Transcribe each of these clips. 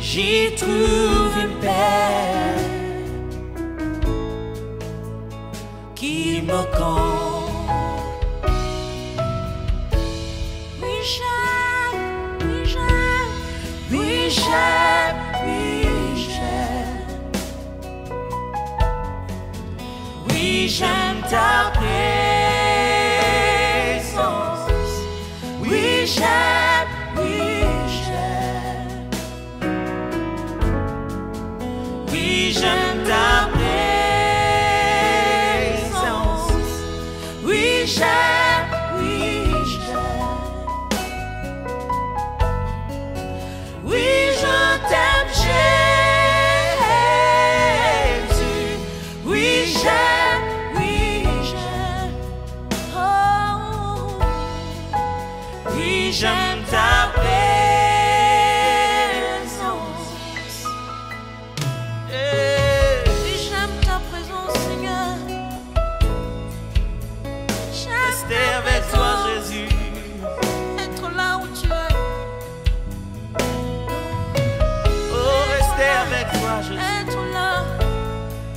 j'y trouve une paix qui me compte. Oui, j'aime, oui, j'aime, oui, j'aime, oui, j'aime. Oui, j'aime ta présence. Oui, j'aime, oui, j'aime. Oui, j'aime ta présence. Oui, j'aime, oui, j'aime. Oui, je t'aime, Jésus. Oui, j'aime, oui, j'aime. Oh, oui, j'aime ta présence. Oui, j'aime ta présence, Seigneur. Rester avec toi, Jésus. Être là où tu es. Oh, rester avec toi, Jésus. Être là,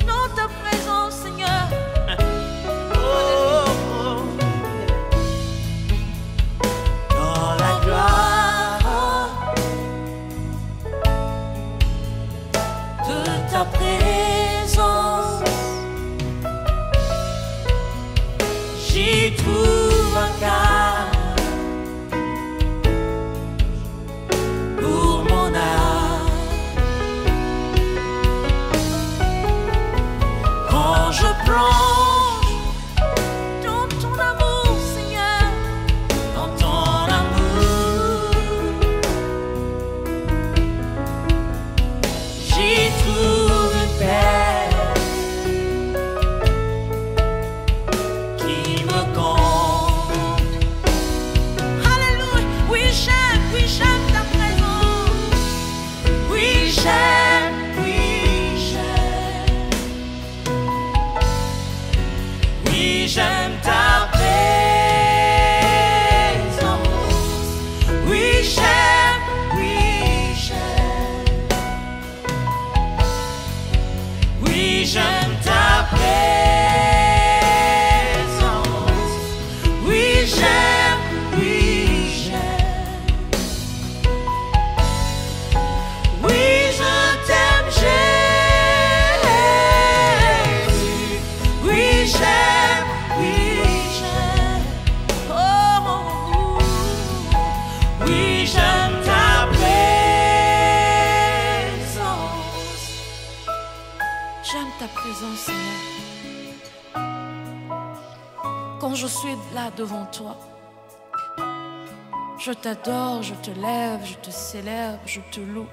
dans ta présence, Seigneur. Oh, oh. Dans la gloire de ta présence, j'y trouve un calme pour mon âme. Quand je plonge dans ton amour, Seigneur, dans ton amour, j'y trouve une paix qui me compte. Alléluia. Oui, j'aime ta présence. Oui, j'aime, oui, j'aime. Oui, j'aime ta présence. Oui, j'aime, oui, j'aime. Oui, j'aime ta présence. Oui, j'aime, oui, j'aime. Oui, je t'aime, Jésus. Oui, j'aime, oui, j'aime. Oh, oui, j'aime ta présence. J'aime ta présence, Seigneur. Quand je suis là devant toi, je t'adore, je te lève, je te célèbre, je te loue.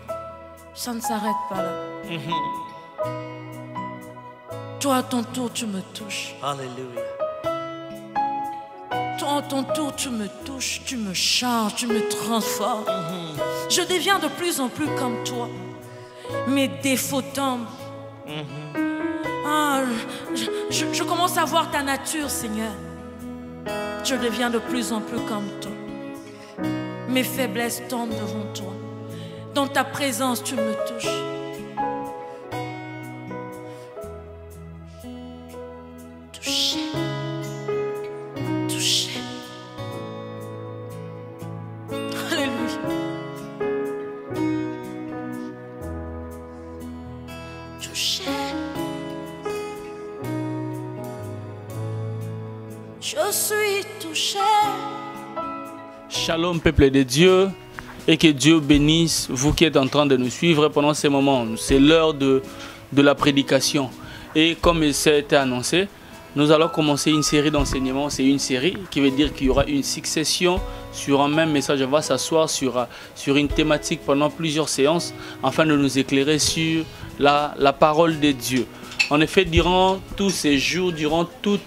Ça ne s'arrête pas là. Toi, à ton tour, tu me touches. Alléluia. Toi, à ton tour, tu me touches, tu me changes, tu me transformes. Je deviens de plus en plus comme toi. Mes défauts tombent. Ah, je commence à voir ta nature, Seigneur. Je deviens de plus en plus comme toi. Mes faiblesses tombent devant toi. Dans ta présence, tu me touches. Toucher. Toucher. Alléluia. Toucher. Je suis touché. Shalom peuple de Dieu, et que Dieu bénisse vous qui êtes en train de nous suivre pendant ces moments. C'est l'heure de la prédication. Et comme ça a été annoncé, nous allons commencer une série d'enseignements. C'est une série qui veut dire qu'il y aura une succession sur un même message. On va s'asseoir sur une thématique pendant plusieurs séances afin de nous éclairer sur la parole de Dieu. En effet, durant tous ces jours, durant tout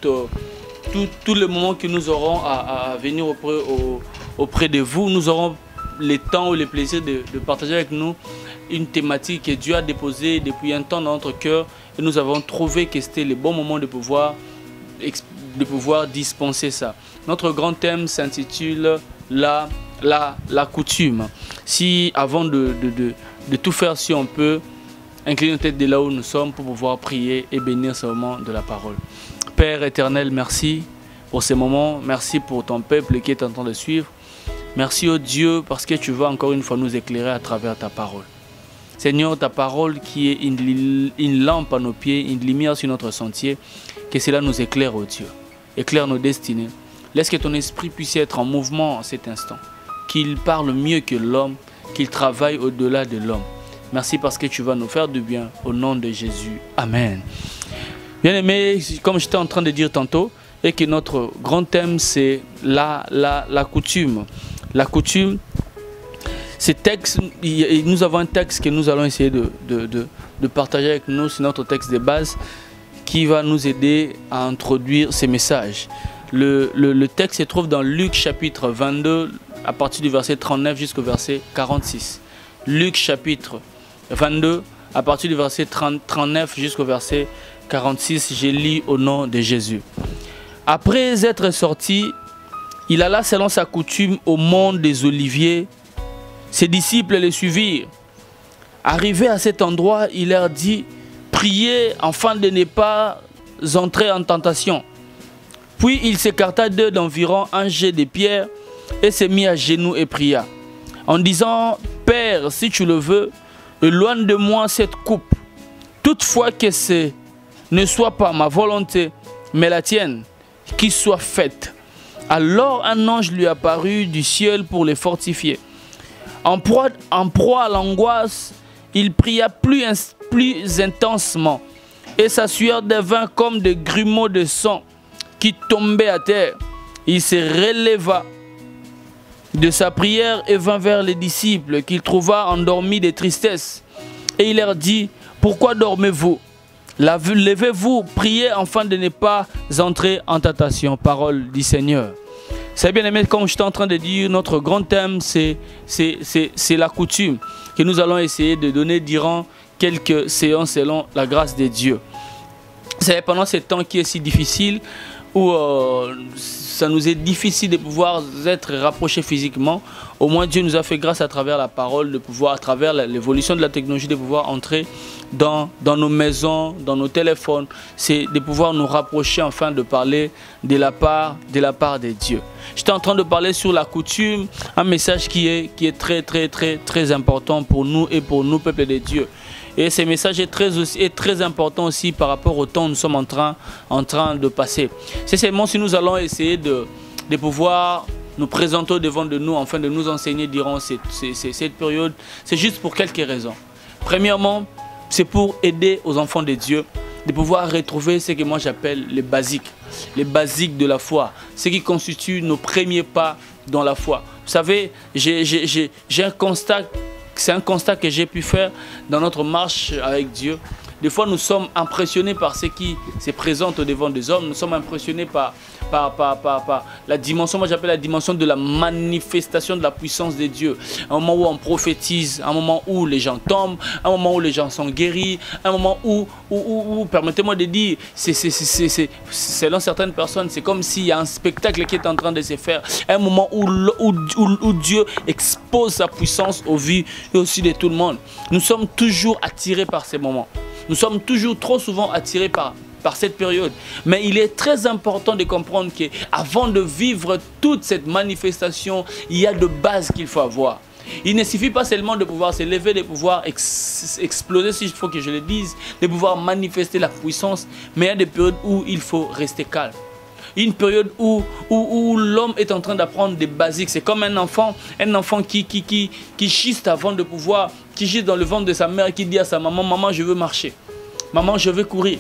le moment que nous aurons à venir auprès de vous, nous aurons le temps ou le plaisir de partager avec nous une thématique que Dieu a déposée depuis un temps dans notre cœur, et nous avons trouvé que c'était le bon moment de pouvoir dispenser ça. Notre grand thème s'intitule la la coutume. Si avant de tout faire, si on peut incliner nos têtes de là où nous sommes pour pouvoir prier et bénir ce moment de la parole. Père éternel, merci pour ces moments. Merci pour ton peuple qui est en train de suivre. Merci au Dieu parce que tu vas encore une fois nous éclairer à travers ta parole. Seigneur, ta parole qui est une lampe à nos pieds, une lumière sur notre sentier, que cela nous éclaire, oh Dieu. Éclaire nos destinées. Laisse que ton esprit puisse être en mouvement en cet instant. Qu'il parle mieux que l'homme, qu'il travaille au-delà de l'homme. Merci parce que tu vas nous faire du bien. Au nom de Jésus. Amen. Bien-aimés, comme j'étais en train de dire tantôt, et que notre grand thème c'est la coutume. La coutume, ces textes, nous avons un texte que nous allons essayer de partager avec nous, c'est notre texte de base qui va nous aider à introduire ces messages. Le texte se trouve dans Luc chapitre 22 à partir du verset 39 jusqu'au verset 46. Luc chapitre 22 à partir du verset 39 jusqu'au verset 46, j'ai lu au nom de Jésus. Après être sorti, il alla selon sa coutume au mont des Oliviers. Ses disciples le suivirent. Arrivé à cet endroit, il leur dit: priez afin de ne pas entrer en tentation. Puis il s'écarta d'eux d'environ un jet de pierre et se mit à genoux et pria, en disant: Père, si tu le veux, éloigne de moi cette coupe. Toutefois que ce ne soit pas ma volonté, mais la tienne, qui soit faite. Alors un ange lui apparut du ciel pour les fortifier. En proie à l'angoisse, il pria plus intensement, et sa sueur devint comme des grumeaux de sang qui tombaient à terre. Il se releva de sa prière et vint vers les disciples qu'il trouva endormis de tristesse. Et il leur dit: pourquoi dormez-vous? Levez-vous, priez afin de ne pas entrer en tentation. Parole du Seigneur. C'est bien aimé, comme je suis en train de dire, notre grand thème c'est la coutume que nous allons essayer de donner durant quelques séances selon la grâce de Dieu. C'est pendant ce temps qui est si difficile, où ça nous est difficile de pouvoir être rapprochés physiquement. Au moins Dieu nous a fait grâce à travers la parole, de pouvoir, à travers l'évolution de la technologie, de pouvoir entrer dans nos maisons, dans nos téléphones. C'est de pouvoir nous rapprocher, enfin de parler de la part de Dieu. J'étais en train de parler sur la coutume, un message qui est très important pour nous et pour nous, peuple de Dieu. Et ce message est très important aussi par rapport au temps que nous sommes en train de passer. C'est seulement si nous allons essayer de pouvoir nous présenter devant de nous, afin de nous enseigner durant cette période. C'est juste pour quelques raisons. Premièrement, c'est pour aider aux enfants de Dieu de pouvoir retrouver ce que moi j'appelle les basiques de la foi, ce qui constitue nos premiers pas dans la foi. Vous savez, j'ai un constat. C'est un constat que j'ai pu faire dans notre marche avec Dieu. Des fois, nous sommes impressionnés par ce qui se présente au devant des hommes. Nous sommes impressionnés par la dimension, moi j'appelle la dimension de la manifestation de la puissance de Dieu. Un moment où on prophétise, un moment où les gens tombent, un moment où les gens sont guéris, un moment où permettez-moi de dire, selon certaines personnes, c'est comme s'il y a un spectacle qui est en train de se faire. Un moment où Dieu expose sa puissance aux vies et aussi de tout le monde. Nous sommes toujours attirés par ces moments. Nous sommes toujours trop souvent attirés par cette période. Mais il est très important de comprendre qu'avant de vivre toute cette manifestation, il y a de bases qu'il faut avoir. Il ne suffit pas seulement de pouvoir se lever, de pouvoir exploser, s'il faut que je le dise, de pouvoir manifester la puissance, mais il y a des périodes où il faut rester calme. Une période où l'homme est en train d'apprendre des basiques. C'est comme un enfant qui schiste avant de pouvoir, qui schiste dans le ventre de sa mère et qui dit à sa maman: maman, je veux marcher, maman, je veux courir,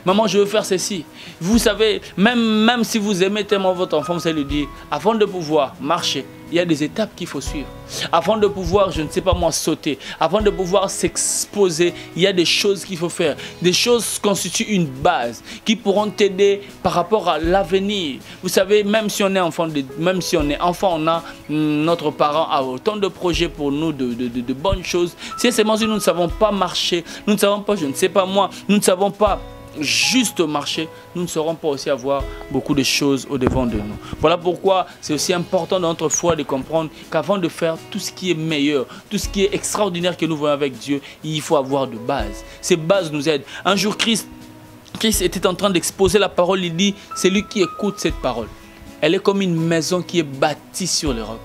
maman, je veux faire ceci. Vous savez, même si vous aimez tellement votre enfant, vous allez lui dire, avant de pouvoir marcher, il y a des étapes qu'il faut suivre. Avant de pouvoir, je ne sais pas moi, sauter, avant de pouvoir s'exposer, il y a des choses qu'il faut faire. Des choses constituent une base qui pourront t'aider par rapport à l'avenir. Vous savez, même si on est enfant, on a notre parent a autant de projets pour nous, de bonnes choses. C'est seulement si nous ne savons pas marcher, nous ne savons pas, je ne sais pas moi, nous ne savons pas juste marcher, nous ne saurons pas aussi avoir beaucoup de choses au-devant de nous. Voilà pourquoi c'est aussi important dans notre foi de comprendre qu'avant de faire tout ce qui est meilleur, tout ce qui est extraordinaire que nous voyons avec Dieu, il faut avoir de bases. Ces bases nous aident. Un jour, Christ était en train d'exposer la parole, il dit, c'est lui qui écoute cette parole. Elle est comme une maison qui est bâtie sur le roc.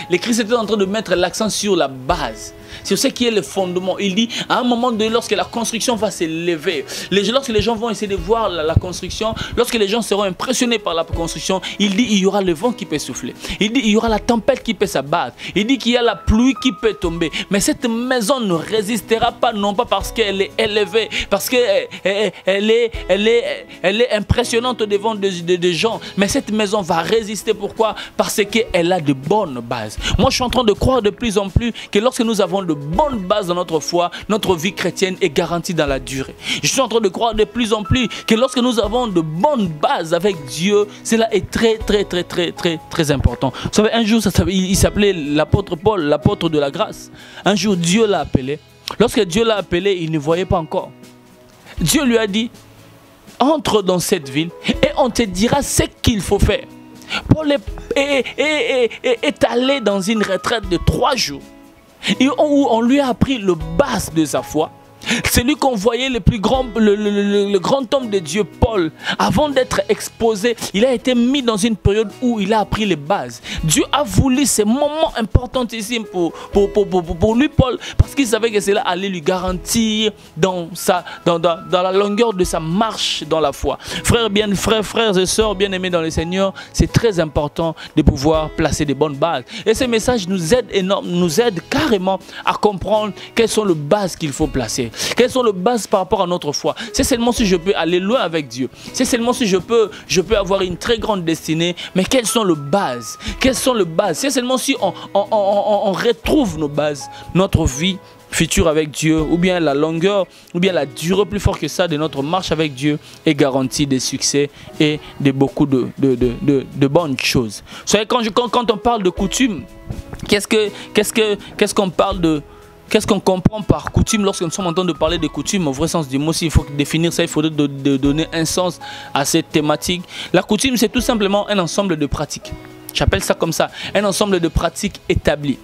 Le Christ était en train de mettre l'accent sur la base, sur ce qui est le fondement. Il dit, à un moment donné, lorsque la construction va s'élever, lorsque les gens vont essayer de voir la construction, lorsque les gens seront impressionnés par la construction, il dit, il y aura le vent qui peut souffler. Il dit, il y aura la tempête qui peut s'abattre. Il dit qu'il y a la pluie qui peut tomber. Mais cette maison ne résistera pas, non pas parce qu'elle est élevée, parce qu'elle est impressionnante devant des gens. Mais cette maison va résister. Pourquoi? Parce qu'elle a de bonnes bases. Moi, je suis en train de croire de plus en plus que lorsque nous avons de bonnes bases dans notre foi, notre vie chrétienne est garantie dans la durée. Je suis en train de croire de plus en plus que lorsque nous avons de bonnes bases avec Dieu, cela est très important. Vous savez, un jour, il s'appelait l'apôtre Paul, l'apôtre de la grâce. Un jour, Dieu l'a appelé. Lorsque Dieu l'a appelé, il ne voyait pas encore. Dieu lui a dit, entre dans cette ville et on te dira ce qu'il faut faire. Paul est allé dans une retraite de 3 jours. Et où on lui a appris le base de sa foi. C'est lui qu'on voyait le grand homme de Dieu, Paul. Avant d'être exposé, il a été mis dans une période où il a appris les bases. Dieu a voulu ces moments importantissimes pour lui, Paul, parce qu'il savait que cela allait lui garantir dans la longueur de sa marche dans la foi. Frères et sœurs bien-aimés dans le Seigneur, c'est très important de pouvoir placer des bonnes bases. Et ce message nous aide énormément, nous aide carrément à comprendre quelles sont les bases qu'il faut placer. Quelles sont les bases par rapport à notre foi? C'est seulement si je peux aller loin avec Dieu. C'est seulement si je peux avoir une très grande destinée. Mais quelles sont les bases? Quelles sont les bases? C'est seulement si on retrouve nos bases, notre vie future avec Dieu, ou bien la longueur, ou bien la durée plus fort que ça de notre marche avec Dieu est garantie de succès et de beaucoup de bonnes choses. Vous savez, quand on parle de coutume, qu'est-ce qu'on parle de... Qu'est-ce qu'on comprend par coutume lorsque nous sommes en train de parler de coutume? Au vrai sens du mot, s'il faut définir ça, il faudrait donner un sens à cette thématique. La coutume, c'est tout simplement un ensemble de pratiques. J'appelle ça comme ça, un ensemble de pratiques établies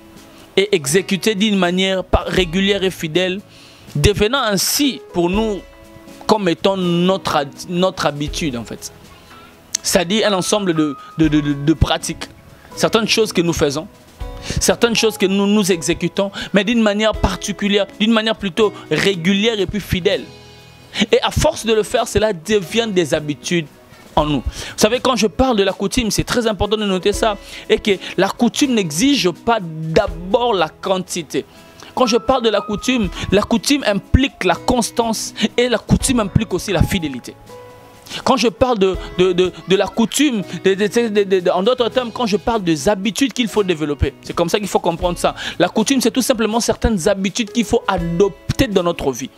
et exécutées d'une manière régulière et fidèle, devenant ainsi pour nous comme étant notre habitude en fait. C'est-à-dire un ensemble de pratiques. Certaines choses que nous faisons, certaines choses que nous exécutons, mais d'une manière particulière, d'une manière plutôt régulière et puis fidèle. Et à force de le faire, cela devient des habitudes en nous. Vous savez, quand je parle de la coutume, c'est très important de noter ça, et que la coutume n'exige pas d'abord la quantité. Quand je parle de la coutume implique la constance et la coutume implique aussi la fidélité. Quand je parle de la coutume, en d'autres termes, quand je parle des habitudes qu'il faut développer, c'est comme ça qu'il faut comprendre ça. La coutume, c'est tout simplement certaines habitudes qu'il faut adopter dans notre vie.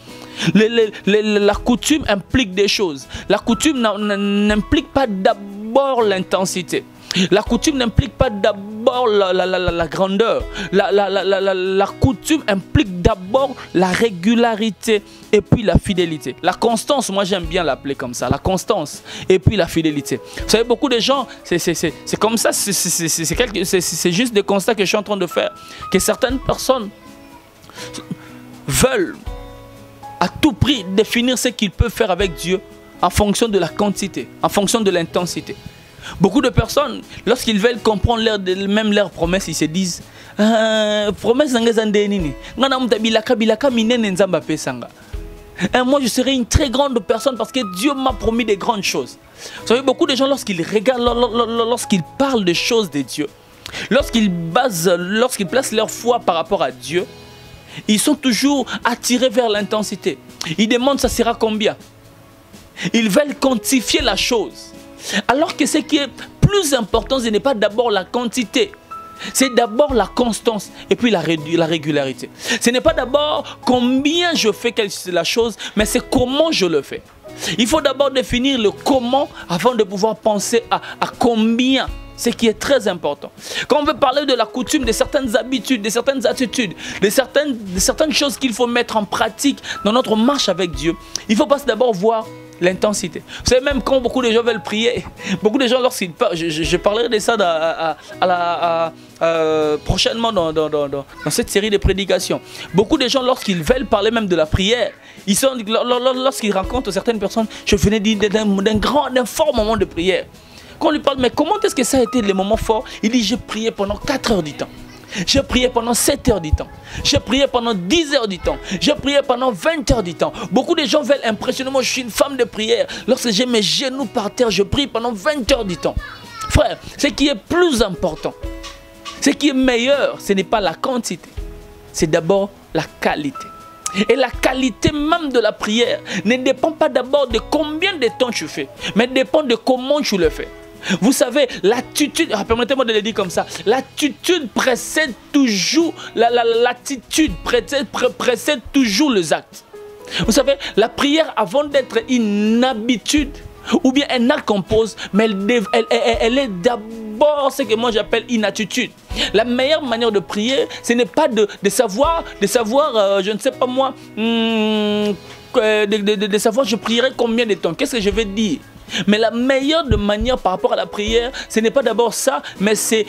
La coutume implique des choses. La coutume n'implique pas d'abord l'intensité. La coutume n'implique pas d'abord la grandeur. La coutume implique d'abord la régularité et puis la fidélité. La constance, moi j'aime bien l'appeler comme ça, la constance et puis la fidélité. Vous savez, beaucoup de gens, c'est comme ça, c'est juste des constats que je suis en train de faire. Que certaines personnes veulent à tout prix définir ce qu'ils peuvent faire avec Dieu en fonction de la quantité, en fonction de l'intensité. Beaucoup de personnes, lorsqu'ils veulent comprendre même leurs promesses, ils se disent promesse moi je serai une très grande personne parce que Dieu m'a promis des grandes choses. Vous savez, beaucoup de gens lorsqu'ils regardent, lorsqu'ils parlent des choses de Dieu, lorsqu'ils placent leur foi par rapport à Dieu, ils sont toujours attirés vers l'intensité. Ils demandent ça sera combien. Ils veulent quantifier la chose. Alors que ce qui est plus important, ce n'est pas d'abord la quantité. C'est d'abord la constance et puis la régularité. Ce n'est pas d'abord combien je fais la chose, mais c'est comment je le fais. Il faut d'abord définir le comment avant de pouvoir penser à combien. Ce qui est très important. Quand on veut parler de la coutume, de certaines habitudes, de certaines attitudes, de certaines choses qu'il faut mettre en pratique dans notre marche avec Dieu, il faut pas d'abord voir l'intensité. Vous savez, même quand beaucoup de gens veulent prier, beaucoup de gens, lorsqu'ils parlent, je parlerai de ça prochainement dans cette série de prédications. Beaucoup de gens, lorsqu'ils veulent parler même de la prière, lorsqu'ils rencontrent certaines personnes, je venais d'un fort moment de prière. Quand on lui parle, mais comment est-ce que ça a été le moment fort? Il dit, j'ai prié pendant 4 heures du temps. J'ai prié pendant 7 heures du temps. J'ai prié pendant 10 heures du temps. J'ai prié pendant 20 heures du temps. Beaucoup de gens veulent impressionner. Moi, je suis une femme de prière. Lorsque j'ai mes genoux par terre, je prie pendant 20 heures du temps. Frère, ce qui est plus important, ce qui est meilleur, ce n'est pas la quantité. C'est d'abord la qualité. Et la qualité même de la prière ne dépend pas d'abord de combien de temps tu fais, mais dépend de comment tu le fais. Vous savez, l'attitude, permettez-moi de le dire comme ça, l'attitude précède toujours, l'attitude précède toujours les actes. Vous savez, la prière, avant d'être une habitude ou bien un acte qu'on pose, mais elle est d'abord ce que moi j'appelle une attitude. La meilleure manière de prier, ce n'est pas de savoir, je ne sais pas moi, de savoir je prierai combien de temps, qu'est-ce que je vais dire. Mais la meilleure manière par rapport à la prière, ce n'est pas d'abord ça, mais c'est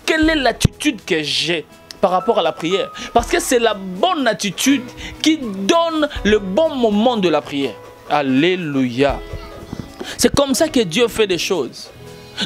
quelle est l'attitude que j'ai par rapport à la prière. Parce que c'est la bonne attitude qui donne le bon moment de la prière. Alléluia. C'est comme ça que Dieu fait des choses.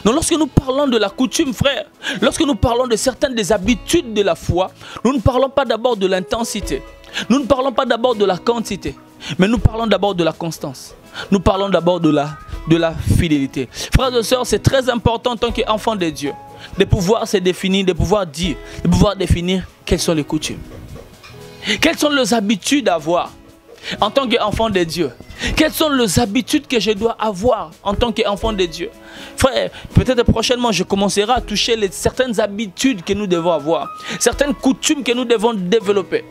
Donc lorsque nous parlons de la coutume, frère, lorsque nous parlons de certaines des habitudes de la foi, nous ne parlons pas d'abord de l'intensité. Nous ne parlons pas d'abord de la quantité, mais nous parlons d'abord de la constance. Nous parlons d'abord de la fidélité. Frères et sœurs, c'est très important en tant qu'enfant de Dieu de pouvoir se définir, de pouvoir dire, de pouvoir définir quelles sont les coutumes. Quelles sont les habitudes à avoir en tant qu'enfant de Dieu? Quelles sont les habitudes que je dois avoir en tant qu'enfant de Dieu? Frère, peut-être prochainement, je commencerai à toucher certaines habitudes que nous devons avoir, certaines coutumes que nous devons développer.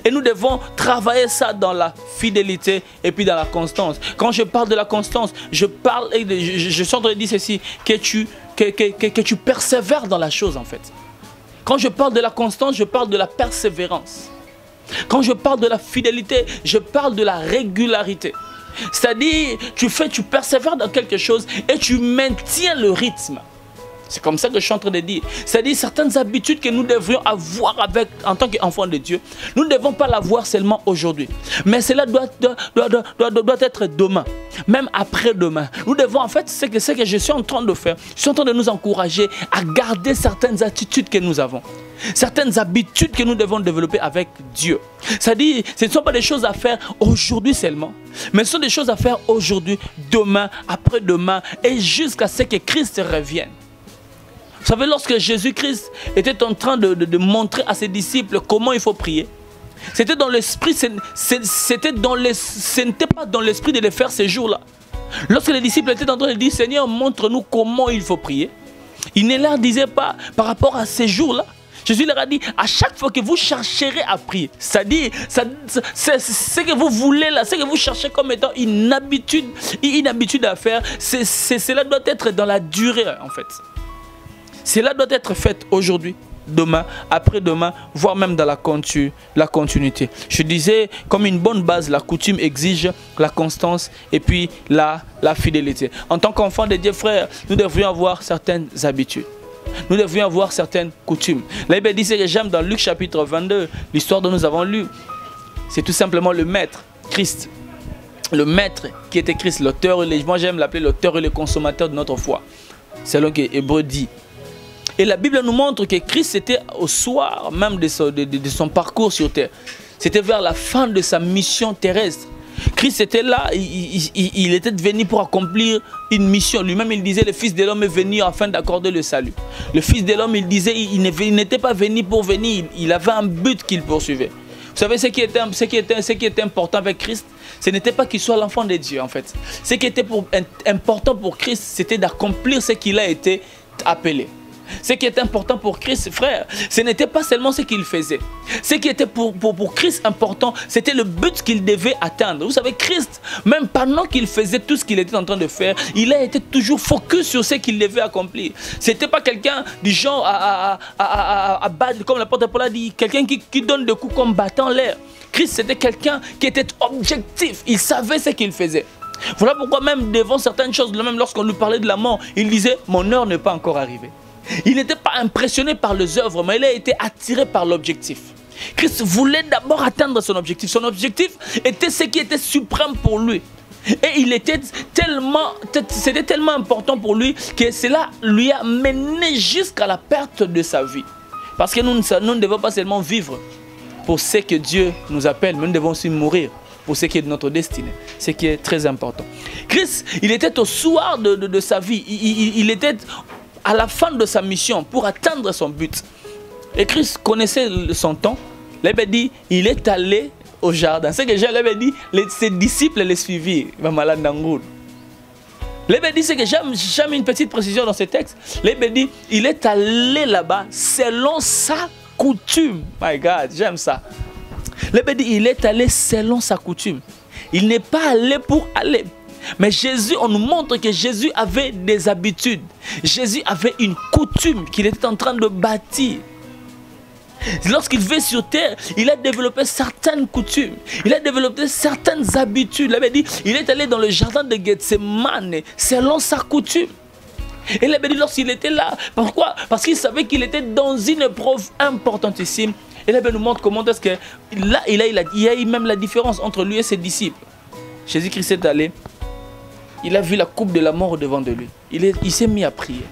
Et nous devons travailler ça dans la fidélité et puis dans la constance. Quand je parle de la constance, je suis en train de dire ceci, que tu persévères dans la chose en fait. Quand je parle de la constance, je parle de la persévérance. Quand je parle de la fidélité, je parle de la régularité. C'est-à-dire, tu persévères dans quelque chose et tu maintiens le rythme. C'est comme ça que je suis en train de dire. C'est-à-dire certaines habitudes que nous devrions avoir en tant qu'enfants de Dieu. Nous ne devons pas l'avoir seulement aujourd'hui. Mais cela doit être demain. Même après-demain. Nous devons en fait, c'est ce que je suis en train de faire. Je suis en train de nous encourager à garder certaines attitudes que nous avons. Certaines habitudes que nous devons développer avec Dieu. C'est-à-dire, ce ne sont pas des choses à faire aujourd'hui seulement. Mais ce sont des choses à faire aujourd'hui, demain, après-demain et jusqu'à ce que Christ revienne. Vous savez, lorsque Jésus-Christ était en train de montrer à ses disciples comment il faut prier, c'était dans l'esprit, ce n'était pas dans l'esprit de les faire ces jours-là. Lorsque les disciples étaient en train de dire, Seigneur, montre-nous comment il faut prier, il ne leur disait pas par rapport à ces jours-là. Jésus leur a dit, à chaque fois que vous chercherez à prier, c'est-à-dire, ce que vous voulez là, ce que vous cherchez comme étant une habitude à faire, cela doit être dans la durée en fait. Cela doit être fait aujourd'hui, demain, après-demain, voire même dans la continuité. Je disais, comme une bonne base, la coutume exige la constance et puis la fidélité. En tant qu'enfant de Dieu, frère, nous devrions avoir certaines habitudes. Nous devrions avoir certaines coutumes. La Bible dit ce que j'aime dans Luc chapitre 22, l'histoire dont nous avons lu. C'est tout simplement le maître, Christ. Le maître qui était Christ, l'auteur, moi j'aime l'appeler l'auteur et le consommateur de notre foi. C'est ce que Hébreu dit. Et la Bible nous montre que Christ était au soir même de son parcours sur terre. C'était vers la fin de sa mission terrestre. Christ était là, il était venu pour accomplir une mission. Lui-même, il disait, le Fils de l'homme est venu afin d'accorder le salut. Le Fils de l'homme, il disait, il n'était pas venu pour venir, il avait un but qu'il poursuivait. Vous savez, ce qui était important avec Christ, ce n'était pas qu'il soit l'enfant de Dieu, en fait. Ce qui était important pour Christ, c'était d'accomplir ce qu'il a été appelé. Ce qui était important pour Christ, frère, ce n'était pas seulement ce qu'il faisait. Ce qui était pour Christ important, c'était le but qu'il devait atteindre. Vous savez, Christ, même pendant qu'il faisait tout ce qu'il était en train de faire, il a été toujours focus sur ce qu'il devait accomplir. Ce n'était pas quelqu'un du genre à battre, comme l'apôtre Paul a dit, quelqu'un qui donne des coups comme battant l'air. Christ, c'était quelqu'un qui était objectif. Il savait ce qu'il faisait. Voilà pourquoi même devant certaines choses, même lorsqu'on lui parlait de la mort, il disait « mon heure n'est pas encore arrivée ». Il n'était pas impressionné par les œuvres, mais il a été attiré par l'objectif. Christ voulait d'abord atteindre son objectif. Son objectif était ce qui était suprême pour lui. Et il était c'était tellement important pour lui que cela lui a mené jusqu'à la perte de sa vie. Parce que nous ne devons pas seulement vivre pour ce que Dieu nous appelle, mais nous devons aussi mourir pour ce qui est de notre destinée. Ce qui est très important. Christ, il était au soir de sa vie. Il était à la fin de sa mission pour atteindre son but. Et Christ connaissait son temps. Il avait dit, il est allé au jardin. C'est que Jean avait dit, ses disciples les suivirent. Il avait dit, c'est que j'aime une petite précision dans ce texte. Il avait dit, il est allé là-bas selon sa coutume. My God, j'aime ça. Il avait dit, il est allé selon sa coutume. Il n'est pas allé pour aller. Mais Jésus, on nous montre que Jésus avait des habitudes. Jésus avait une coutume qu'il était en train de bâtir. Lorsqu'il vit sur terre, il a développé certaines coutumes. Il a développé certaines habitudes. Il avait dit, il est allé dans le jardin de Gethsemane selon sa coutume. Et il avait dit lorsqu'il était là, pourquoi? Parce qu'il savait qu'il était dans une épreuve importantissime. Et il nous montre comment est-ce que là, il y a eu même la différence entre lui et ses disciples. Jésus-Christ est allé, il a vu la coupe de la mort devant de lui. Il s'est mis à prier.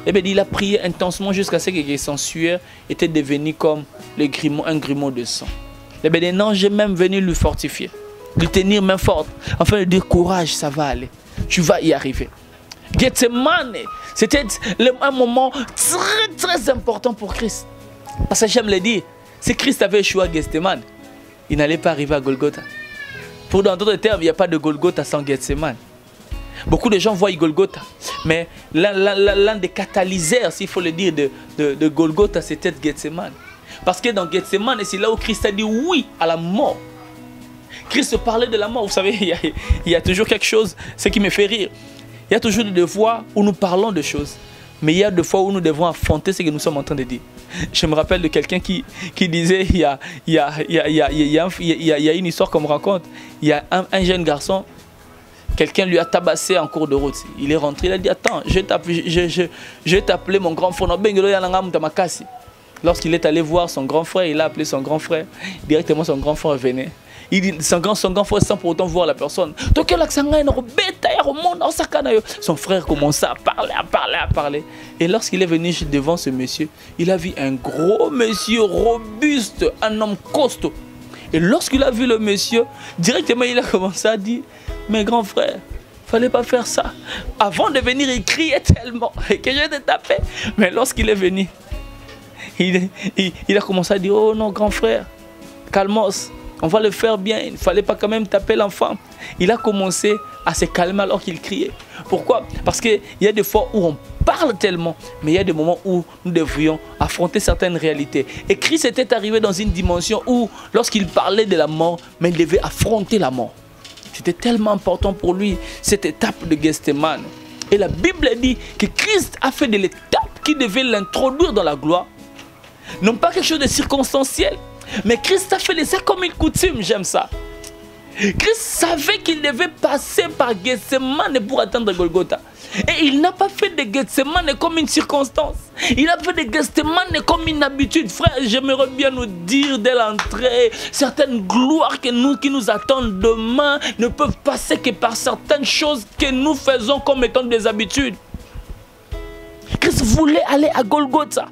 Et bien, il a prié intensement jusqu'à ce que son sueur était devenu comme un grumeau de sang. Et bien, non, j'ai même venu lui fortifier, lui tenir main forte, afin de dire courage, ça va aller, tu vas y arriver. Gethsemane, c'était un moment très très important pour Christ. Parce que j'aime le dire, si Christ avait échoué à Gethsemane, il n'allait pas arriver à Golgotha. Pour dans d'autres termes, il n'y a pas de Golgotha sans Gethsemane. Beaucoup de gens voient Golgotha, mais l'un des catalyseurs, s'il faut le dire, de Golgotha, c'était Gethsemane. Parce que dans Gethsemane, c'est là où Christ a dit oui à la mort. Christ parlait de la mort. Vous savez, il y a toujours quelque chose, ce qui me fait rire. Il y a toujours des fois où nous parlons de choses, mais il y a des fois où nous devons affronter ce que nous sommes en train de dire. Je me rappelle de quelqu'un qui disait, il y a une histoire qu'on me raconte. Il y a un jeune garçon. Quelqu'un lui a tabassé en cours de route. Il est rentré, il a dit attends, je vais t'appeler mon grand frère. Lorsqu'il est allé voir son grand frère, il a appelé son grand frère. Directement son grand frère venait. Il dit son grand frère sans pour autant voir la personne. Son frère commença à parler. Et lorsqu'il est venu devant ce monsieur, il a vu un gros monsieur robuste, un homme costaud. Et lorsqu'il a vu le monsieur, directement il a commencé à dire mais grand frère, fallait pas faire ça. Avant de venir, il criait tellement que je te tapais. Mais lorsqu'il est venu, il a commencé à dire oh non grand frère, calmos, on va le faire bien. Il ne fallait pas quand même taper l'enfant. Il a commencé à se calmer alors qu'il criait. Pourquoi? Parce qu'il y a des fois où on parle tellement, mais il y a des moments où nous devrions affronter certaines réalités. Et Christ était arrivé dans une dimension où, lorsqu'il parlait de la mort, mais il devait affronter la mort. C'était tellement important pour lui, cette étape de Gethsemane. Et la Bible dit que Christ a fait de l'étape qui devait l'introduire dans la gloire. Non pas quelque chose de circonstanciel, mais Christ a fait de ça comme une coutume, j'aime ça. Christ savait qu'il devait passer par Gethsemane pour atteindre Golgotha. Et il n'a pas fait de Gethsemane comme une circonstance. Il a fait de Gethsemane comme une habitude. Frère, j'aimerais bien nous dire dès l'entrée, certaines gloires qui nous attendent demain ne peuvent passer que par certaines choses que nous faisons comme étant des habitudes. Christ voulait aller à Golgotha.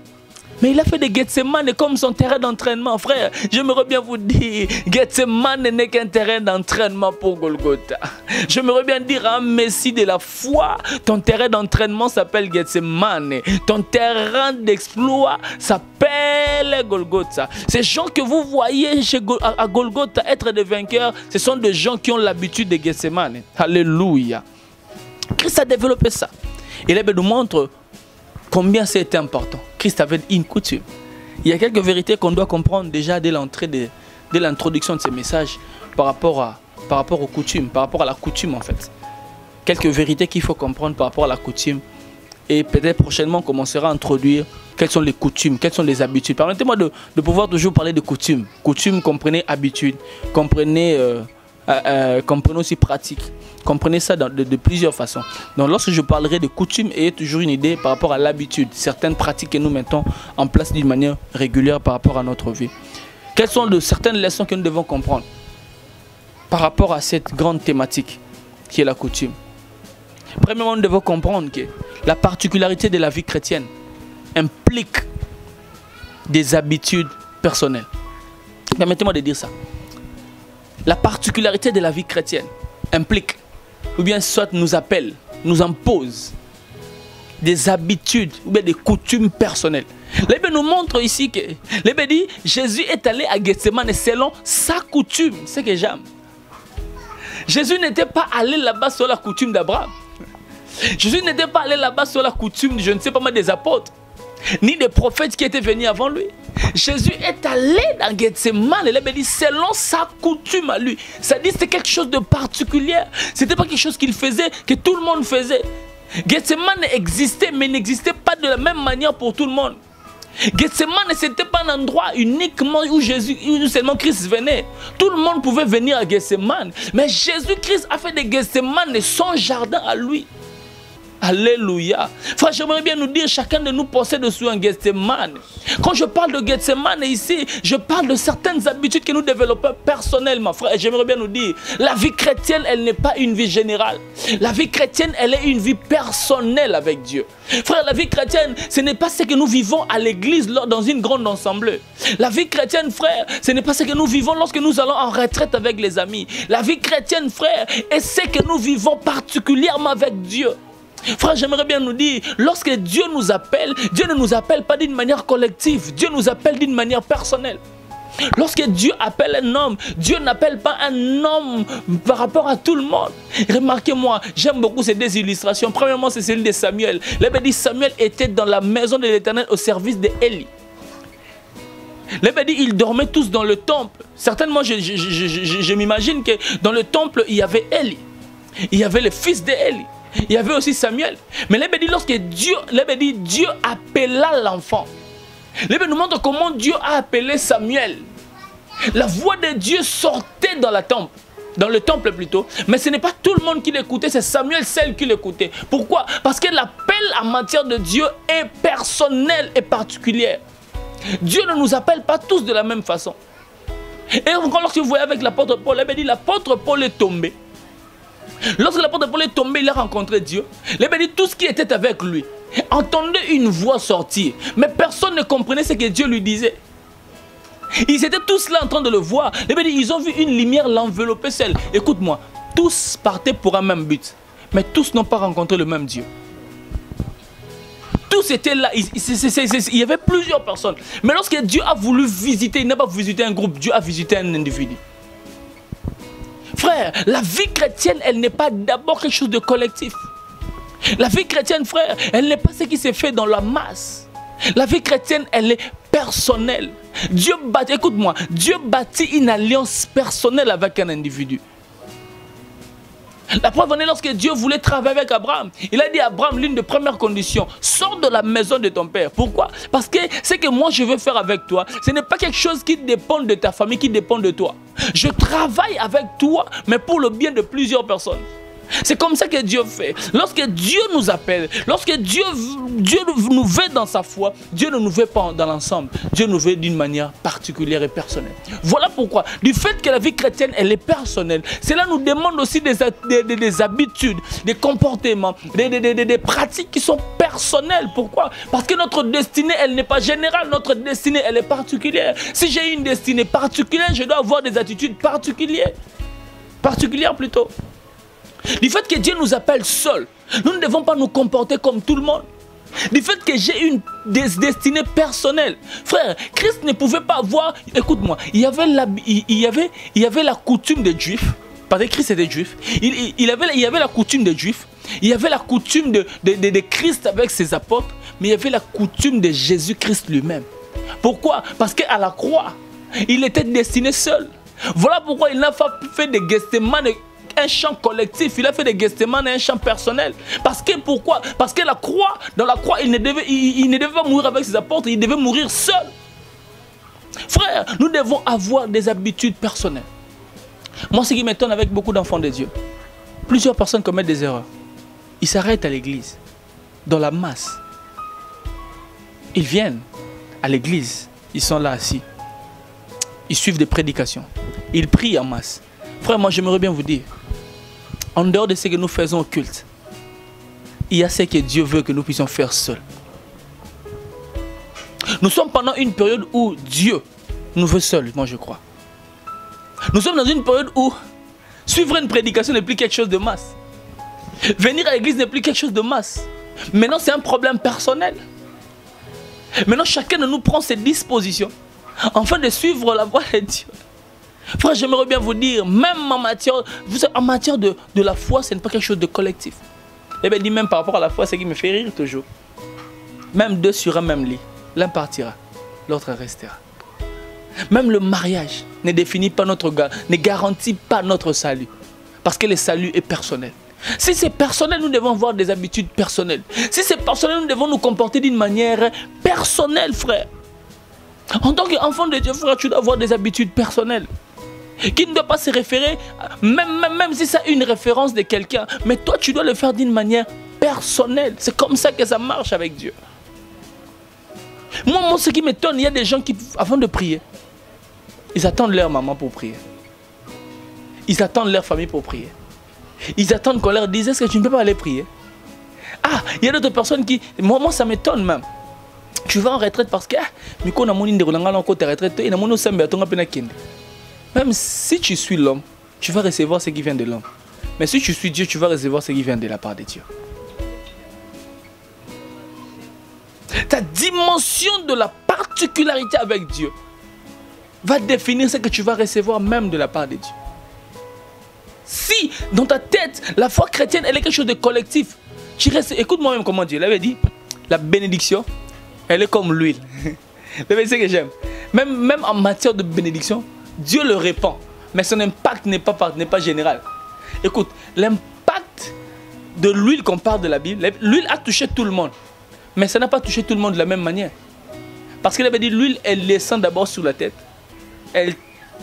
Mais il a fait de Gethsemane comme son terrain d'entraînement. Frère, j'aimerais bien vous dire, Gethsemane n'est qu'un terrain d'entraînement pour Golgotha. J'aimerais bien dire à un Messie de la foi, ton terrain d'entraînement s'appelle Gethsemane. Ton terrain d'exploit s'appelle Golgotha. Ces gens que vous voyez à Golgotha être des vainqueurs, ce sont des gens qui ont l'habitude de Gethsemane. Alléluia. Christ a développé ça. Et là, il nous montre combien c'était important. Christ avait une coutume. Il y a quelques vérités qu'on doit comprendre déjà dès l'entrée, dès l'introduction de ce message par rapport aux coutumes, par rapport à la coutume en fait. Quelques vérités qu'il faut comprendre par rapport à la coutume. Et peut-être prochainement on commencera à introduire quelles sont les coutumes, quelles sont les habitudes. Permettez-moi de pouvoir toujours parler de coutumes. Coutume, comprenez habitude, comprenez comprenez aussi pratique. Comprenez ça de plusieurs façons. Donc lorsque je parlerai de coutumes, ayez toujours une idée par rapport à l'habitude, certaines pratiques que nous mettons en place d'une manière régulière par rapport à notre vie. Quelles sont certaines leçons que nous devons comprendre par rapport à cette grande thématique qui est la coutume? Premièrement, nous devons comprendre que la particularité de la vie chrétienne implique des habitudes personnelles. Permettez-moi de dire ça. La particularité de la vie chrétienne implique, ou bien soit nous appelle, nous impose des habitudes ou bien des coutumes personnelles. La Bible nous montre ici que la Bible dit Jésus est allé à Gethsemane selon sa coutume. C'est que j'aime. Jésus n'était pas allé là-bas sur la coutume d'Abraham. Jésus n'était pas allé là-bas sur la coutume, je ne sais pas moi, des apôtres, ni des prophètes qui étaient venus avant lui. Jésus est allé dans Gethsemane, la Bible dit selon sa coutume à lui. Ça dit c'était quelque chose de particulier. Ce n'était pas quelque chose qu'il faisait, que tout le monde faisait. Gethsemane existait, mais n'existait pas de la même manière pour tout le monde. Gethsemane, ce n'était pas un endroit uniquement où seulement Christ venait. Tout le monde pouvait venir à Gethsemane. Mais Jésus-Christ a fait de Gethsemane son jardin à lui. Alléluia. Frère, j'aimerais bien nous dire, chacun de nous possède sous un Gethsemane. Quand je parle de Gethsemane ici, je parle de certaines habitudes que nous développons personnellement. Frère, j'aimerais bien nous dire, la vie chrétienne, elle n'est pas une vie générale. La vie chrétienne, elle est une vie personnelle avec Dieu. Frère, la vie chrétienne, ce n'est pas ce que nous vivons à l'église dans une grande assemblée. La vie chrétienne, frère, ce n'est pas ce que nous vivons lorsque nous allons en retraite avec les amis. La vie chrétienne, frère, est ce que nous vivons particulièrement avec Dieu. Frère, j'aimerais bien nous dire, lorsque Dieu nous appelle, Dieu ne nous appelle pas d'une manière collective, Dieu nous appelle d'une manière personnelle. Lorsque Dieu appelle un homme, Dieu n'appelle pas un homme par rapport à tout le monde. Remarquez-moi, j'aime beaucoup ces deux illustrations. Premièrement, c'est celle de Samuel. La Bible dit Samuel était dans la maison de l'Éternel au service d'Élie. La Bible dit ils dormaient tous dans le temple. Certainement, je m'imagine que dans le temple, il y avait Élie. Il y avait le fils d'Élie. Il y avait aussi Samuel. Mais la Bible dit lorsque Dieu appela l'enfant. La Bible nous montre comment Dieu a appelé Samuel. La voix de Dieu sortait dans le temple plutôt. Mais ce n'est pas tout le monde qui l'écoutait, c'est Samuel seul qui l'écoutait. Pourquoi? Parce que l'appel en matière de Dieu est personnel et particulier. Dieu ne nous appelle pas tous de la même façon. Et encore lorsque vous voyez avec l'apôtre Paul, la Bible dit l'apôtre Paul est tombé. Lorsque l'apôtre Paul est tombé, il a rencontré Dieu. La Bible dit tout ce qui était avec lui entendait une voix sortir. Mais personne ne comprenait ce que Dieu lui disait. Ils étaient tous là en train de le voir. La Bible dit ils ont vu une lumière l'envelopper seul. Écoute-moi, tous partaient pour un même but. Mais tous n'ont pas rencontré le même Dieu. Tous étaient là. Il y avait plusieurs personnes. Mais lorsque Dieu a voulu visiter, il n'a pas visité un groupe. Dieu a visité un individu. Frère, la vie chrétienne, elle n'est pas d'abord quelque chose de collectif. La vie chrétienne, frère, elle n'est pas ce qui s'est fait dans la masse. La vie chrétienne, elle est personnelle. Écoute-moi, Dieu bâtit une alliance personnelle avec un individu. La preuve en est lorsque Dieu voulait travailler avec Abraham. Il a dit à Abraham, l'une des premières conditions, sors de la maison de ton père. Pourquoi? Parce que ce que moi je veux faire avec toi, ce n'est pas quelque chose qui dépend de ta famille, qui dépend de toi. Je travaille avec toi, mais pour le bien de plusieurs personnes. C'est comme ça que Dieu fait. Lorsque Dieu nous appelle, lorsque Dieu nous veut dans sa foi, Dieu ne nous veut pas dans l'ensemble. Dieu nous veut d'une manière particulière et personnelle. Voilà pourquoi, du fait que la vie chrétienne, elle est personnelle, cela nous demande aussi des habitudes, des comportements, des pratiques qui sont personnelles. Pourquoi? Parce que notre destinée, elle n'est pas générale. Notre destinée, elle est particulière. Si j'ai une destinée particulière, je dois avoir des attitudes particulières. Particulières plutôt. Du fait que Dieu nous appelle seuls, nous ne devons pas nous comporter comme tout le monde. Du fait que j'ai une destinée personnelle. Frère, Christ ne pouvait pas avoir... Écoute-moi, il y avait la coutume des Juifs. Parce que Christ était Juif. Il y avait la coutume des Juifs. Il y avait la coutume de Christ avec ses apôtres. Mais il y avait la coutume de Jésus-Christ lui-même. Pourquoi? Parce qu'à la croix, il était destiné seul. Voilà pourquoi il n'a pas fait de Gethsemane un chant collectif, il a fait des Gethsemane un chant personnel. Parce que pourquoi? Parce que dans la croix, il ne devait pas mourir avec ses apôtres, il devait mourir seul. Frère, nous devons avoir des habitudes personnelles. Moi, ce qui m'étonne avec beaucoup d'enfants de Dieu, plusieurs personnes commettent des erreurs. Ils s'arrêtent à l'église, dans la masse. Ils viennent à l'église, ils sont là assis. Ils suivent des prédications. Ils prient en masse. Frère, moi j'aimerais bien vous dire, en dehors de ce que nous faisons au culte, il y a ce que Dieu veut que nous puissions faire seuls. Nous sommes pendant une période où Dieu nous veut seuls, moi je crois. Nous sommes dans une période où suivre une prédication n'est plus quelque chose de masse. Venir à l'église n'est plus quelque chose de masse. Maintenant c'est un problème personnel. Maintenant chacun de nous prend ses dispositions afin de suivre la voie de Dieu. Frère, j'aimerais bien vous dire, même en matière de la foi, ce n'est pas quelque chose de collectif. Et bien dit même par rapport à la foi, c'est ce qui me fait rire toujours. Même deux sur un même lit, l'un partira, l'autre restera. Même le mariage ne définit pas ne garantit pas notre salut. Parce que le salut est personnel. Si c'est personnel, nous devons avoir des habitudes personnelles. Si c'est personnel, nous devons nous comporter d'une manière personnelle, frère. En tant qu'enfant de Dieu, frère, tu dois avoir des habitudes personnelles. Qui ne doit pas se référer, même si ça a une référence de quelqu'un. Mais toi, tu dois le faire d'une manière personnelle. C'est comme ça que ça marche avec Dieu. Moi, ce qui m'étonne, il y a des gens qui, avant de prier, ils attendent leur maman pour prier. Ils attendent leur famille pour prier. Ils attendent qu'on leur dise, est-ce que tu ne peux pas aller prier? Ah, il y a d'autres personnes qui... Moi, ça m'étonne même. Tu vas en retraite parce que... Même si tu suis l'homme, tu vas recevoir ce qui vient de l'homme. Mais si tu suis Dieu, tu vas recevoir ce qui vient de la part de Dieu. Ta dimension de la particularité avec Dieu va définir ce que tu vas recevoir même de la part de Dieu. Si dans ta tête, la foi chrétienne, elle est quelque chose de collectif, écoute-moi même comment Dieu l'avait dit, la bénédiction, elle est comme l'huile. C'est ce que j'aime. Même en matière de bénédiction, Dieu le répand, mais son impact n'est pas général. Écoute, l'impact de l'huile qu'on parle de la Bible, l'huile a touché tout le monde, mais ça n'a pas touché tout le monde de la même manière. Parce qu'il avait dit, l'huile, elle descend d'abord sur la tête, elle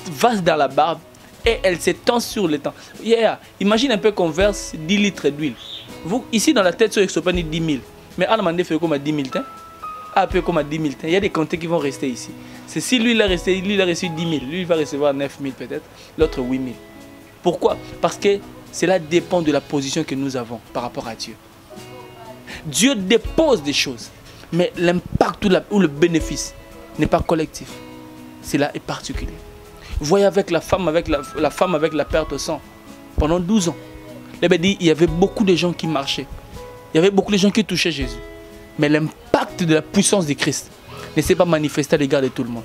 va dans la barbe, et elle s'étend sur le temps. Imagine un peu qu'on verse 10 litres d'huile. Vous, ici dans la tête, sur Exopan, 10 000. Mais à demander, fait comme à 10 000 temps. À peu comme à 10 000 temps. Il y a des comptes qui vont rester ici. C'est si lui, il a reçu 10 000, lui, il va recevoir 9 000 peut-être, l'autre 8 000. Pourquoi? Parce que cela dépend de la position que nous avons par rapport à Dieu. Dieu dépose des choses, mais l'impact ou le bénéfice n'est pas collectif. Cela est particulier. Voyez avec la femme avec la perte de sang, pendant 12 ans, il y avait beaucoup de gens qui marchaient. Il y avait beaucoup de gens qui touchaient Jésus. Mais l'impact de la puissance de Christ ne s'est pas manifesté à l'égard de tout le monde.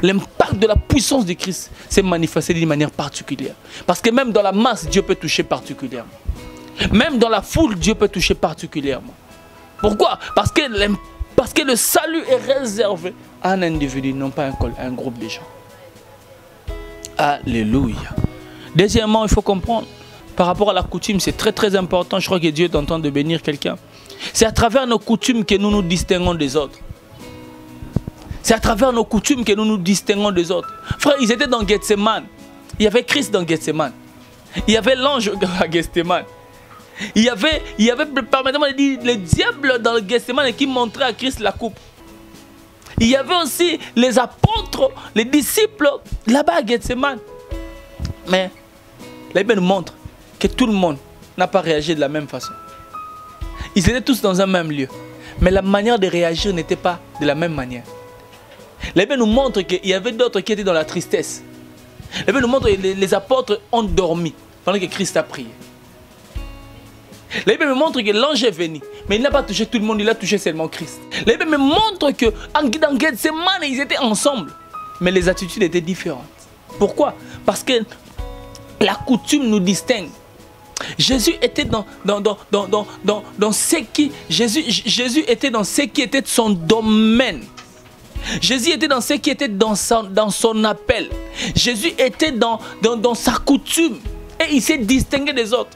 L'impact de la puissance de Christ s'est manifesté d'une manière particulière. Parce que même dans la masse, Dieu peut toucher particulièrement. Même dans la foule, Dieu peut toucher particulièrement. Pourquoi? Parce que le salut est réservé à un individu, non pas à un groupe de gens. Alléluia. Deuxièmement, il faut comprendre, par rapport à la coutume, c'est très très important. Je crois que Dieu est en train de bénir quelqu'un. C'est à travers nos coutumes que nous nous distinguons des autres. C'est à travers nos coutumes que nous nous distinguons des autres. Frère, ils étaient dans Gethsemane. Il y avait Christ dans Gethsemane. Il y avait l'ange à Gethsemane. Il y avait permettez-moi de dire, le diable dans le Gethsemane qui montrait à Christ la coupe. Il y avait aussi les apôtres, les disciples là-bas à Gethsemane. Mais la Bible nous montre que tout le monde n'a pas réagi de la même façon. Ils étaient tous dans un même lieu. Mais la manière de réagir n'était pas de la même manière. La Bible nous montre qu'il y avait d'autres qui étaient dans la tristesse. La Bible nous montre que les apôtres ont dormi pendant que Christ a prié. La Bible me montre que l'ange est venu, mais il n'a pas touché tout le monde, il a touché seulement Christ. La Bible me montre que dans Gethsemane, ils étaient ensemble, mais les attitudes étaient différentes. Pourquoi? Parce que la coutume nous distingue. Jésus était dans ce qui... Jésus était dans ce qui était de son domaine. Jésus était dans ce qui était dans son appel. Jésus était dans sa coutume. Et il s'est distingué des autres.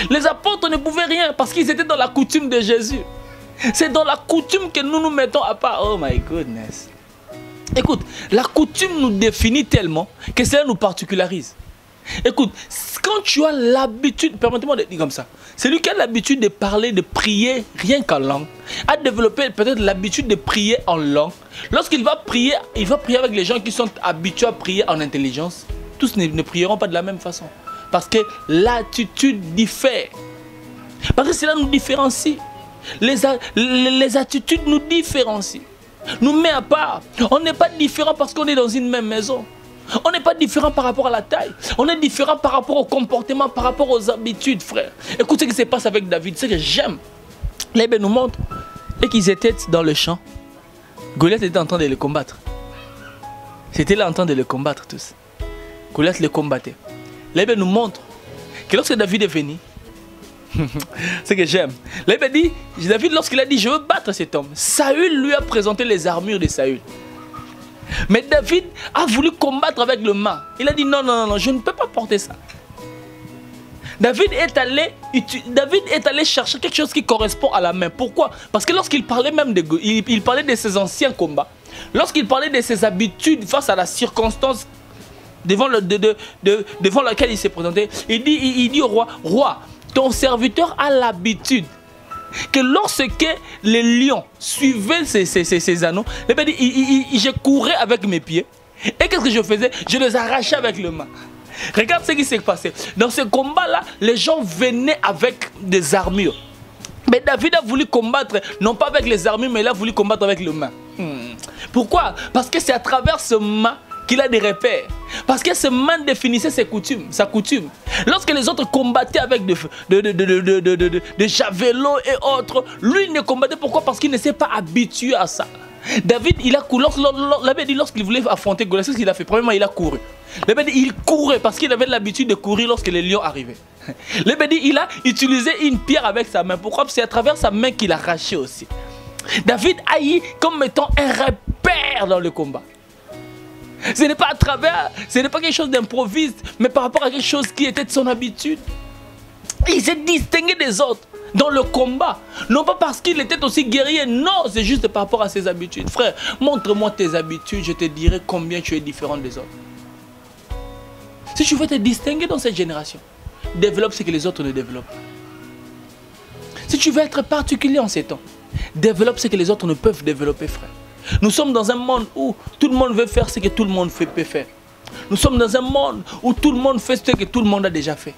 Les apôtres ne pouvaient rien parce qu'ils étaient dans la coutume de Jésus. C'est dans la coutume que nous nous mettons à part. Oh my goodness. Écoute, la coutume nous définit tellement que cela nous particularise. Écoute, quand tu as l'habitude, permettez-moi de dire comme ça, celui qui a l'habitude de parler, de prier rien qu'en langue, a développé peut-être l'habitude de prier en langue. Lorsqu'il va prier, il va prier avec les gens qui sont habitués à prier en intelligence. Tous ne prieront pas de la même façon. Parce que l'attitude diffère. Parce que cela nous différencie. Les attitudes nous différencient. Nous met à part. On n'est pas différent parce qu'on est dans une même maison. On n'est pas différent par rapport à la taille. On est différent par rapport au comportement, par rapport aux habitudes, frère. Écoute ce qui se passe avec David. C'est que j'aime. La Bible nous montre. Et qu'ils étaient dans le champ. Goliath était en train de les combattre. C'était là en train de les combattre tous. Goliath les combattait. La Bible nous montre que lorsque David est venu, c'est que j'aime. La Bible dit, David lorsqu'il a dit je veux battre cet homme, Saül lui a présenté les armures de Saül. Mais David a voulu combattre avec le main. Il a dit non, non, non, je ne peux pas porter ça. David est allé chercher quelque chose qui correspond à la main. Pourquoi? Parce que lorsqu'il parlait même il parlait de ses anciens combats, lorsqu'il parlait de ses habitudes face à la circonstance devant laquelle il s'est présenté, il dit au roi, roi, ton serviteur a l'habitude que lorsque les lions suivaient ces anneaux, je courais avec mes pieds. Et qu'est-ce que je faisais? Je les arrachais avec le main. Regarde ce qui s'est passé. Dans ce combat-là, les gens venaient avec des armures. Mais David a voulu combattre, non pas avec les armures, mais il a voulu combattre avec le main. Pourquoi? Parce que c'est à travers ce main qu'il a des repères. Parce que ce man définissait sa coutume. Lorsque les autres combattaient avec des javelots et autres, lui il ne combattait. Pourquoi? Parce qu'il ne s'est pas habitué à ça. David, lorsqu'il voulait affronter Goliath, c'est ce qu'il a fait. Premièrement, il a couru. Il courait parce qu'il avait l'habitude de courir lorsque les lions arrivaient. Il a utilisé une pierre avec sa main. Pourquoi? Parce que c'est à travers sa main qu'il a arraché aussi. David a eu comme étant un repère dans le combat. Ce n'est pas quelque chose d'improviste, mais par rapport à quelque chose qui était de son habitude. Il s'est distingué des autres dans le combat. Non pas parce qu'il était aussi guerrier, non, c'est juste par rapport à ses habitudes. Frère, montre-moi tes habitudes, je te dirai combien tu es différent des autres. Si tu veux te distinguer dans cette génération, développe ce que les autres ne développent. Si tu veux être particulier en ces temps, développe ce que les autres ne peuvent développer, frère. Nous sommes dans un monde où tout le monde veut faire ce que tout le monde peut faire. Nous sommes dans un monde où tout le monde fait ce que tout le monde a déjà fait.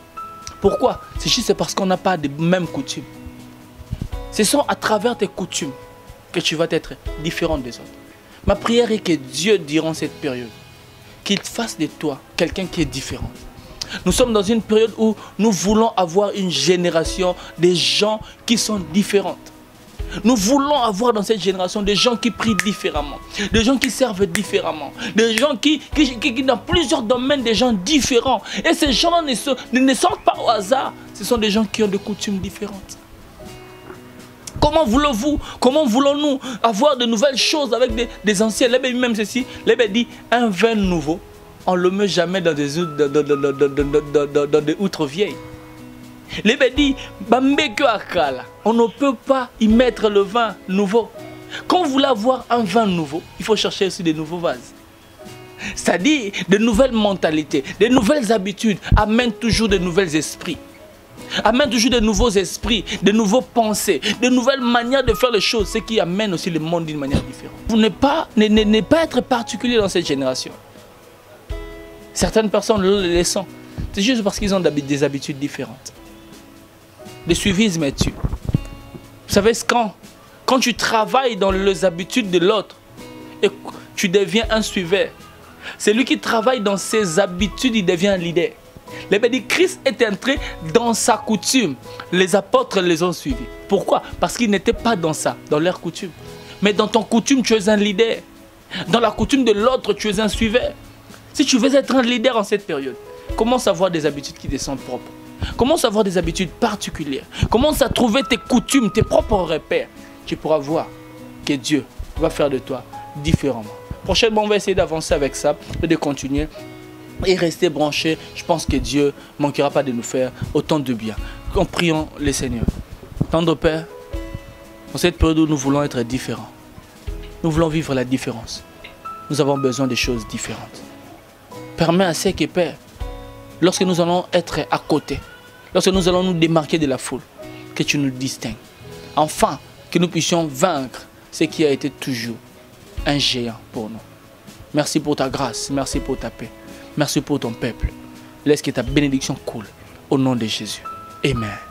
Pourquoi? C'est juste parce qu'on n'a pas les mêmes coutumes. Ce sont à travers tes coutumes que tu vas être différent des autres. Ma prière est que Dieu, durant cette période, qu'il fasse de toi quelqu'un qui est différent. Nous sommes dans une période où nous voulons avoir une génération de gens qui sont différentes. Nous voulons avoir dans cette génération des gens qui prient différemment, des gens qui servent différemment, des gens qui dans plusieurs domaines, des gens différents. Et ces gens ne sortent pas au hasard. Ce sont des gens qui ont des coutumes différentes. Comment voulons-nous avoir de nouvelles choses avec des anciens? L'Abbé même ceci, l'Abbé dit un vin nouveau, on ne le met jamais dans des outres vieilles. L'Abbé dit, on ne peut pas y mettre le vin nouveau. Quand vous voulez avoir un vin nouveau, il faut chercher aussi de nouveaux vases. C'est-à-dire de nouvelles mentalités, de nouvelles habitudes amènent toujours de nouveaux esprits. Amène toujours de nouveaux esprits, de nouveaux pensées, de nouvelles manières de faire les choses, ce qui amène aussi le monde d'une manière différente. Vous ne pas être particulier dans cette génération. Certaines personnes le laissent. C'est juste parce qu'ils ont des habitudes différentes. Le suivisme est tu. Vous savez, quand tu travailles dans les habitudes de l'autre et tu deviens un suiveur, celui qui travaille dans ses habitudes, il devient un leader. L'Abbé dit, Christ est entré dans sa coutume. Les apôtres les ont suivis. Pourquoi? Parce qu'ils n'étaient pas dans ça, dans leur coutume. Mais dans ton coutume, tu es un leader. Dans la coutume de l'autre, tu es un suiveur. Si tu veux être un leader en cette période, commence à avoir des habitudes qui te sont propres. Commence à avoir des habitudes particulières. Commence à trouver tes coutumes, tes propres repères. Tu pourras voir que Dieu va faire de toi différemment. Prochainement, on va essayer d'avancer avec ça et de continuer. Et rester branché, je pense que Dieu ne manquera pas de nous faire autant de bien. En priant le Seigneur. Tendre Père, dans cette période où nous voulons être différents, nous voulons vivre la différence. Nous avons besoin de choses différentes. Permets à ce que Père, lorsque nous allons être à côté, lorsque nous allons nous démarquer de la foule, que tu nous distingues. Enfin, que nous puissions vaincre ce qui a été toujours un géant pour nous. Merci pour ta grâce, merci pour ta paix, merci pour ton peuple. Laisse que ta bénédiction coule au nom de Jésus. Amen.